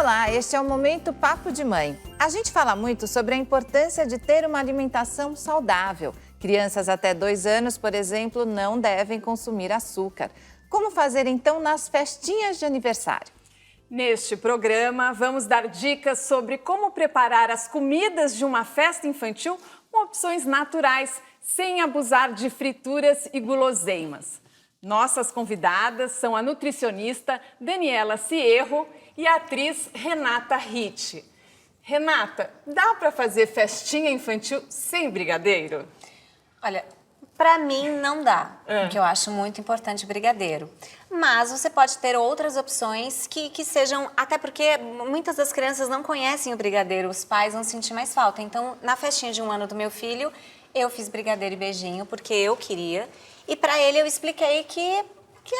Olá, este é o Momento Papo de Mãe. A gente fala muito sobre a importância de ter uma alimentação saudável. Crianças até 2 anos, por exemplo, não devem consumir açúcar. Como fazer então nas festinhas de aniversário? Neste programa, vamos dar dicas sobre como preparar as comidas de uma festa infantil com opções naturais, sem abusar de frituras e guloseimas. Nossas convidadas são a nutricionista Daniela Cierro e a atriz Renata Ritt. Renata, dá para fazer festinha infantil sem brigadeiro? Olha, pra mim não dá, porque eu acho muito importante o brigadeiro. Mas você pode ter outras opções que sejam... Até porque muitas das crianças não conhecem o brigadeiro, os pais vão sentir mais falta. Então, na festinha de 1 ano do meu filho, eu fiz brigadeiro e beijinho, porque eu queria. E pra ele eu expliquei que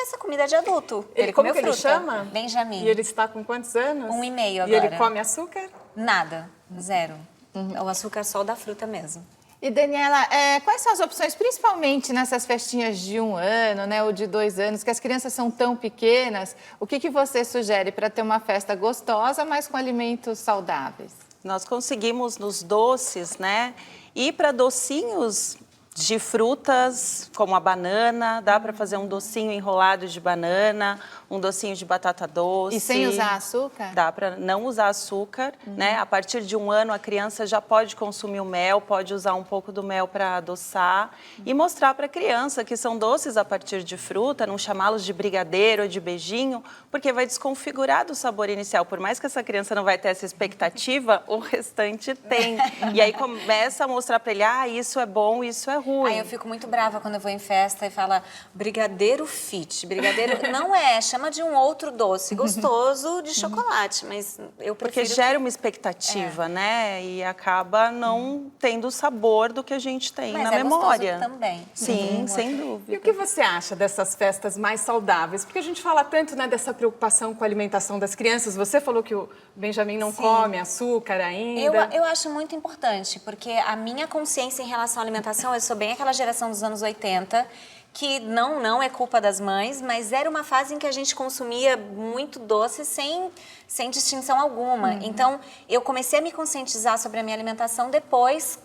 essa comida é de adulto. Ele comeu como que fruta. ele chama? Benjamin. E ele está com quantos anos? 1 e meio E agora. ele come açúcar? Nada, zero. O açúcar só da fruta mesmo. E Daniela, quais são as opções, principalmente nessas festinhas de 1 ano, né, ou de 2 anos, que as crianças são tão pequenas? O que você sugere para ter uma festa gostosa, mas com alimentos saudáveis? Nós conseguimos nos doces, né, ir para docinhos de frutas, como a banana, dá para fazer um docinho enrolado de banana, um docinho de batata doce. E sem usar açúcar? Dá para não usar açúcar, né? A partir de 1 ano, a criança já pode consumir o mel, pode usar um pouco do mel para adoçar e mostrar para a criança que são doces a partir de fruta, não chamá-los de brigadeiro ou de beijinho, porque vai desconfigurar do sabor inicial. Por mais que essa criança não vai ter essa expectativa, o restante tem. E aí começa a mostrar para ele, isso é bom, isso é ruim. Aí eu fico muito brava quando eu vou em festa e fala brigadeiro fit. Brigadeiro não é, chama de um outro doce gostoso de chocolate, mas eu prefiro... Porque gera uma expectativa, né? E acaba não tendo o sabor do que a gente tem mas na é memória. Gostoso também. Sim, sem E dúvida. o que você acha dessas festas mais saudáveis? Porque a gente fala tanto, né, dessa preocupação com a alimentação das crianças. Você falou que o Benjamin não come açúcar ainda. Eu acho muito importante, porque a minha consciência em relação à alimentação, eu sou bem aquela geração dos anos 80, que não é culpa das mães, mas era uma fase em que a gente consumia muito doce sem distinção alguma. Então, eu comecei a me conscientizar sobre a minha alimentação depois,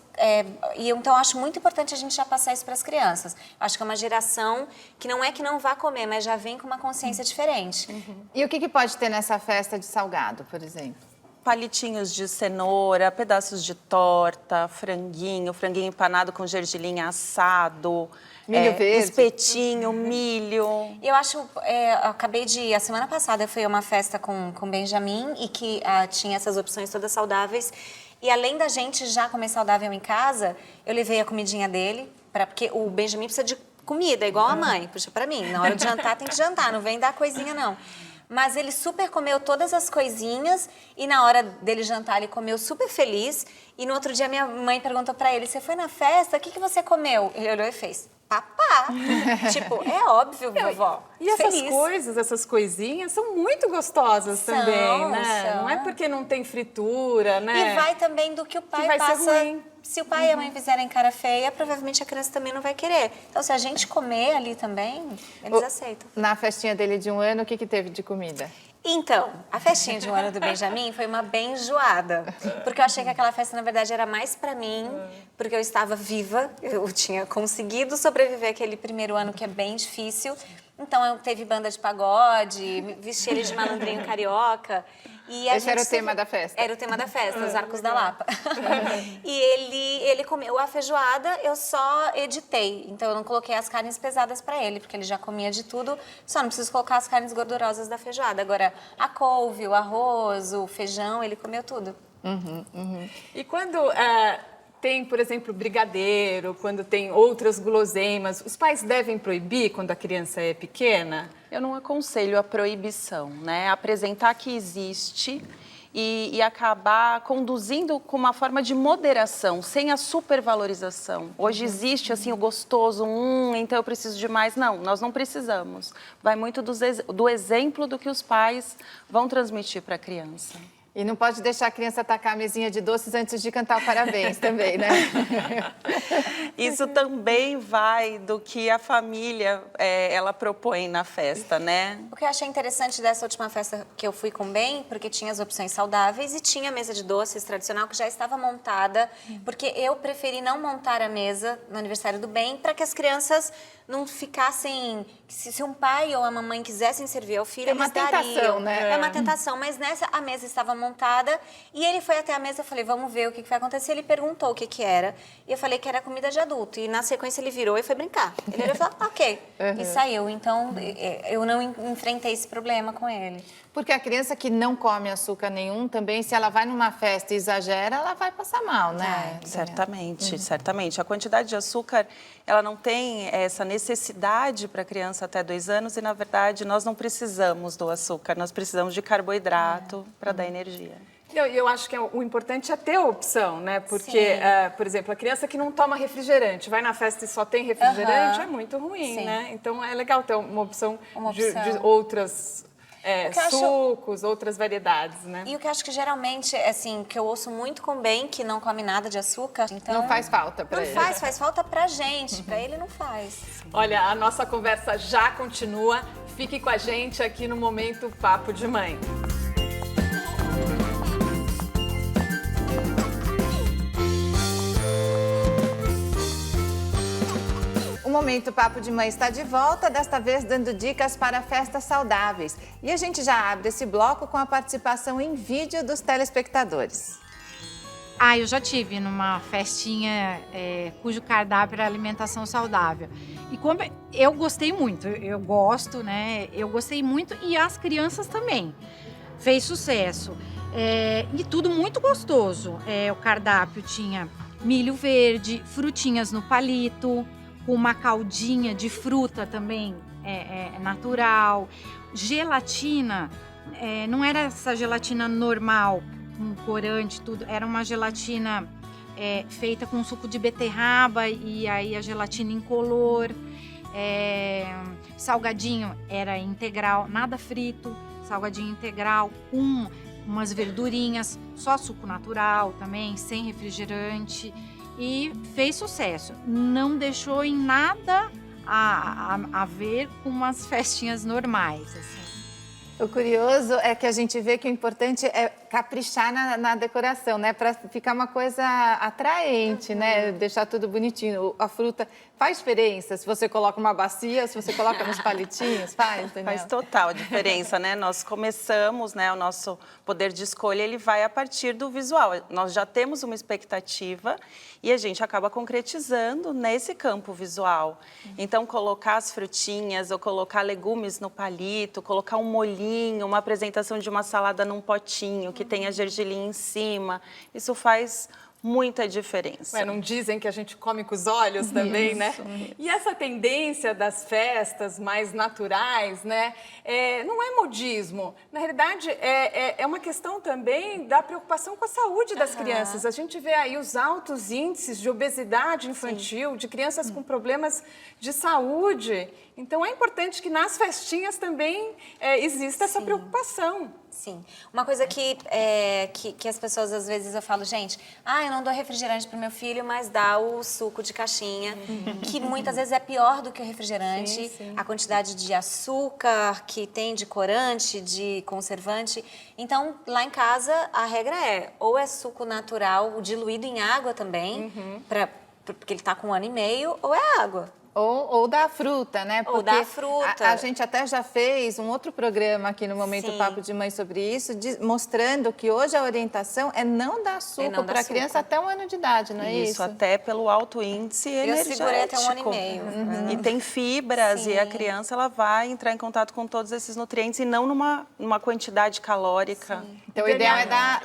então eu acho muito importante a gente já passar isso para as crianças. Eu acho que é uma geração que não vai comer, mas já vem com uma consciência diferente. E o que pode ter nessa festa de salgado, por exemplo? Palitinhos de cenoura, pedaços de torta, franguinho empanado com gergelim assado, milho verde, espetinho, milho. Eu acho, a semana passada eu fui a uma festa com Benjamin e que tinha essas opções todas saudáveis. E além da gente já comer saudável em casa, eu levei a comidinha dele, porque o Benjamin precisa de comida, igual a mãe. Puxa, pra mim, na hora de jantar tem que jantar, não vem dar coisinha não. Mas ele super comeu todas as coisinhas e na hora dele jantar ele comeu super feliz. E no outro dia minha mãe perguntou pra ele, você foi na festa, o que você comeu? Ele olhou e fez, papá. Tipo, é óbvio, vovó. E essas coisas, essas coisinhas são muito gostosas também, né? Não é porque não tem fritura, né? E vai também do que o pai vai passa. ser ruim. Se o pai e a mãe fizerem cara feia, provavelmente a criança também não vai querer. Então, se a gente comer ali também, eles aceitam. Na festinha dele de 1 ano, o que teve de comida? Então, a festinha de 1 ano do Benjamin foi uma bem enjoada. Porque eu achei que aquela festa, na verdade, era mais pra mim, porque eu estava viva, eu tinha conseguido sobreviver aquele 1º ano que é bem difícil. Então, eu teve banda de pagode, vesti ele de malandrinho carioca. E Esse era o tema da festa? Era o tema da festa, os Arcos da Lapa. E ele comeu a feijoada, eu só editei. Então, eu não coloquei as carnes pesadas para ele, porque ele já comia de tudo. Só não preciso colocar as carnes gordurosas da feijoada. Agora, a couve, o arroz, o feijão, ele comeu tudo. E quando tem, por exemplo, brigadeiro, quando tem outras guloseimas, os pais devem proibir quando a criança é pequena? Eu não aconselho a proibição, né? Apresentar que existe e acabar conduzindo com uma forma de moderação, sem a supervalorização. Hoje existe assim o gostoso, então eu preciso de mais. Não, nós não precisamos. Vai muito do exemplo do que os pais vão transmitir para a criança. E não pode deixar a criança atacar a mesinha de doces antes de cantar o parabéns também, né? Isso também vai do que a família ela propõe na festa, né? O que eu achei interessante dessa última festa que eu fui com o Ben, porque tinha as opções saudáveis e tinha a mesa de doces tradicional que já estava montada, porque eu preferi não montar a mesa no aniversário do Ben para que as crianças não ficassem... Se um pai ou a mamãe quisessem servir ao filho, É uma eles dariam. tentação, né? É uma tentação, mas nessa a mesa estava montada e ele foi até a mesa, eu falei, vamos ver o que vai acontecer. Ele perguntou o que era e eu falei que era comida de adulto e na sequência ele virou e foi brincar. Ele olhou e falou, ok, e saiu. Então eu não enfrentei esse problema com ele. Porque a criança que não come açúcar nenhum também, se ela vai numa festa e exagera, ela vai passar mal, né? Certamente, certamente. A quantidade de açúcar, ela não tem essa necessidade para a criança até 2 anos e, na verdade, nós não precisamos do açúcar, nós precisamos de carboidrato para dar energia. Eu acho que o importante é ter a opção, né? Porque, por exemplo, a criança que não toma refrigerante, vai na festa e só tem refrigerante, é muito ruim, né? Então, é legal ter uma opção, de outras... sucos, outras variedades, né? E o que eu acho que geralmente, assim, que eu ouço muito com o Ben, que não come nada de açúcar, então... Não faz falta pra ele. Não faz falta pra gente, pra ele não faz. Olha, a nossa conversa já continua. Fique com a gente aqui no Momento Papo de Mãe. O Momento Papo de Mãe está de volta, desta vez dando dicas para festas saudáveis. E a gente já abre esse bloco com a participação em vídeo dos telespectadores. Eu já tive numa festinha cujo cardápio era alimentação saudável. E como eu gostei muito, eu gosto, né? Eu gostei muito e as crianças também. Fez sucesso. E tudo muito gostoso. O cardápio tinha milho verde, frutinhas no palito, com uma caldinha de fruta também natural, gelatina, não era essa gelatina normal, com corante, tudo, era uma gelatina feita com suco de beterraba e aí a gelatina incolor, salgadinho era integral, nada frito, salgadinho integral, com umas verdurinhas, só suco natural também, sem refrigerante. E fez sucesso. Não deixou em nada a ver com umas festinhas normais, assim. O curioso é que a gente vê que o importante é caprichar na decoração, né? Para ficar uma coisa atraente, né? Deixar tudo bonitinho. A fruta faz diferença se você coloca uma bacia, se você coloca nos palitinhos, faz, Daniela? Faz total diferença, né? Nós começamos, né? O nosso poder de escolha, ele vai a partir do visual. Nós já temos uma expectativa e a gente acaba concretizando nesse campo visual. Então, colocar as frutinhas ou colocar legumes no palito, colocar um molhinho, uma apresentação de uma salada num potinho que tenha gergelim em cima, isso faz muita diferença. Não dizem que a gente come com os olhos também, né? E essa tendência das festas mais naturais, né? Não é modismo. Na realidade, é uma questão também da preocupação com a saúde das crianças. A gente vê aí os altos índices de obesidade infantil, de crianças com problemas de saúde. Então, é importante que nas festinhas também exista essa preocupação. Sim. Uma coisa que as pessoas, às vezes, eu falo, gente, eu não dou refrigerante para o meu filho, mas dá o suco de caixinha, que muitas vezes é pior do que o refrigerante. Sim. A quantidade de açúcar que tem, de corante, de conservante. Então, lá em casa, a regra ou é suco natural, diluído em água também, porque ele está com 1 ano e meio, ou é água. Ou da fruta, né? Ou da fruta. A gente até já fez um outro programa aqui no Momento Papo de Mãe sobre isso, mostrando que hoje a orientação é não dar suco para a criança até 1 ano de idade, não é isso? Isso, até pelo alto índice energético. Eu segurei até 1 ano e meio. E tem fibras e a criança ela vai entrar em contato com todos esses nutrientes e não numa quantidade calórica. Então, o ideal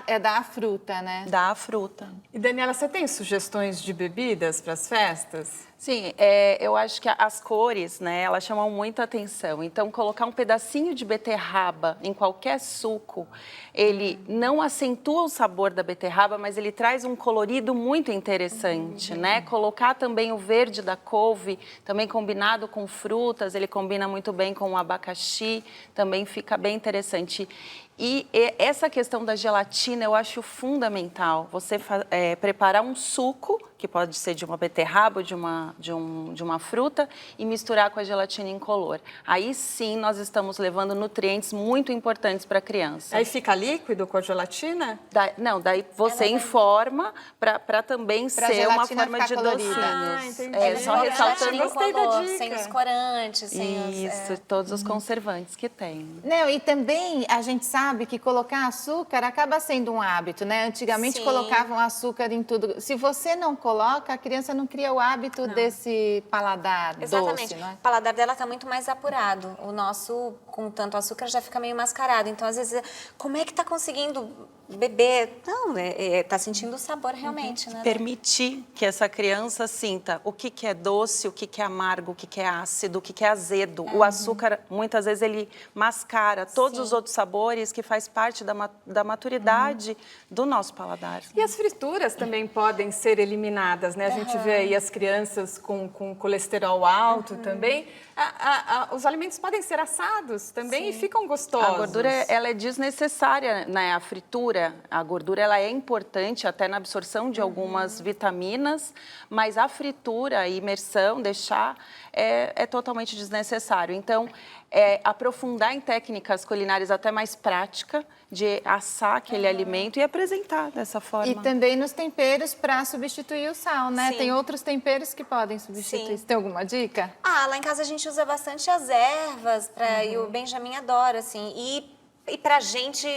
é dar a fruta, né? Da fruta. E, Daniela, você tem sugestões de bebidas para as festas? Sim, eu acho que as cores, né, elas chamam muita atenção. Então, colocar um pedacinho de beterraba em qualquer suco, ele não acentua o sabor da beterraba, mas ele traz um colorido muito interessante, né? Colocar também o verde da couve, também combinado com frutas, ele combina muito bem com o abacaxi, também fica bem interessante. E essa questão da gelatina eu acho fundamental. Você preparar um suco, que pode ser de uma beterraba ou de uma fruta, e misturar com a gelatina incolor. Aí sim nós estamos levando nutrientes muito importantes para a criança. Aí fica líquido com a gelatina? Daí você informa para também ser uma forma de docinhos. Entendi. Só ressaltando. Gostei da dica. Sem os corantes, sem Isso, todos os conservantes que tem. Não, e também a gente sabe que colocar açúcar acaba sendo um hábito, né? Antigamente colocavam açúcar em tudo. Se você não coloca, a criança não cria o hábito desse paladar Exatamente. doce, não é? O paladar dela está muito mais apurado. O nosso, com tanto açúcar, já fica meio mascarado. Então, às vezes, como é que está conseguindo beber? Não, está sentindo o sabor realmente, né? Permitir que essa criança sinta o que é doce, o que é amargo, o que é ácido, o que é azedo. O açúcar, muitas vezes, ele mascara todos os outros sabores que faz parte da maturidade do nosso paladar. E as frituras também podem ser eliminadas, né? A gente vê aí as crianças com colesterol alto também. Os alimentos podem ser assados também e ficam gostosos. A gordura, ela é desnecessária, né? A fritura, a gordura, ela é importante até na absorção de algumas vitaminas, mas a fritura, a imersão, deixar, é totalmente desnecessário. Então, aprofundar em técnicas culinárias até mais prática, de assar aquele alimento e apresentar dessa forma. E também nos temperos para substituir o sal, né? Sim. Tem outros temperos que podem substituir. Você tem alguma dica? Lá em casa a gente usa bastante as ervas, e o Benjamin adora, assim. E pra gente,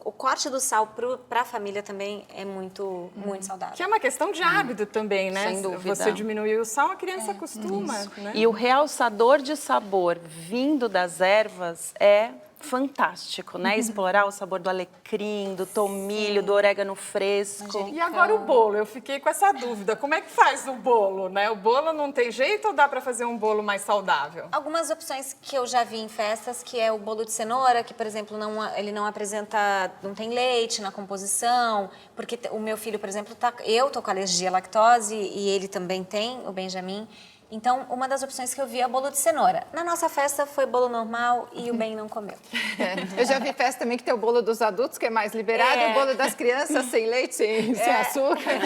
o corte do sal pra família também é muito saudável. Que é uma questão de hábito também, né? Sem dúvida. Você diminuir o sal, a criança acostuma, né? E o realçador de sabor vindo das ervas é fantástico, né? Explorar o sabor do alecrim, do tomilho, do orégano fresco. E agora o bolo, eu fiquei com essa dúvida. Como é que faz o bolo, né? O bolo não tem jeito ou dá para fazer um bolo mais saudável? Algumas opções que eu já vi em festas, que é o bolo de cenoura, que, por exemplo, ele não tem leite na composição, porque o meu filho, por exemplo, eu tô com alergia à lactose e ele também tem, o Benjamin. Então, uma das opções que eu vi é o bolo de cenoura. Na nossa festa foi bolo normal e o Ben não comeu. Eu já vi festa também que tem o bolo dos adultos, que é mais liberado, e o bolo das crianças sem leite, sem açúcar.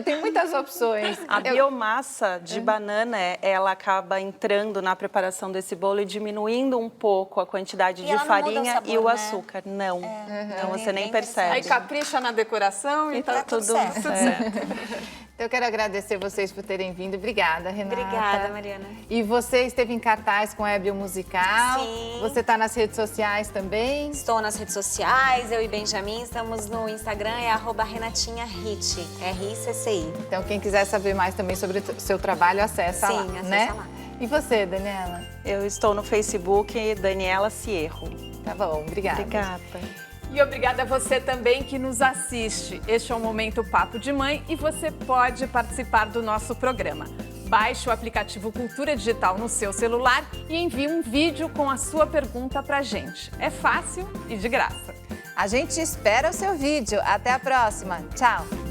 Tem muitas opções. A biomassa de banana, ela acaba entrando na preparação desse bolo e diminuindo um pouco a quantidade de farinha sabor, e o né? açúcar. Não, você nem percebe. Aí capricha na decoração e tá tudo certo. Então, eu quero agradecer vocês por terem vindo. Obrigada, Renata. Obrigada, Mariana. E você esteve em cartaz com o Hebe o Musical. Sim. Você está nas redes sociais também? Estou nas redes sociais, eu e Benjamin, estamos no Instagram, é @RenatinhaHit, RICCI. Então, quem quiser saber mais também sobre o seu trabalho, acessa lá, Sim, acessa né? lá. E você, Daniela? Eu estou no Facebook, Daniela Cierro. Tá bom, obrigada. Obrigada. E obrigada a você também que nos assiste. Este é o Momento Papo de Mãe e você pode participar do nosso programa. Baixe o aplicativo Cultura Digital no seu celular e envie um vídeo com a sua pergunta pra gente. É fácil e de graça. A gente espera o seu vídeo. Até a próxima. Tchau.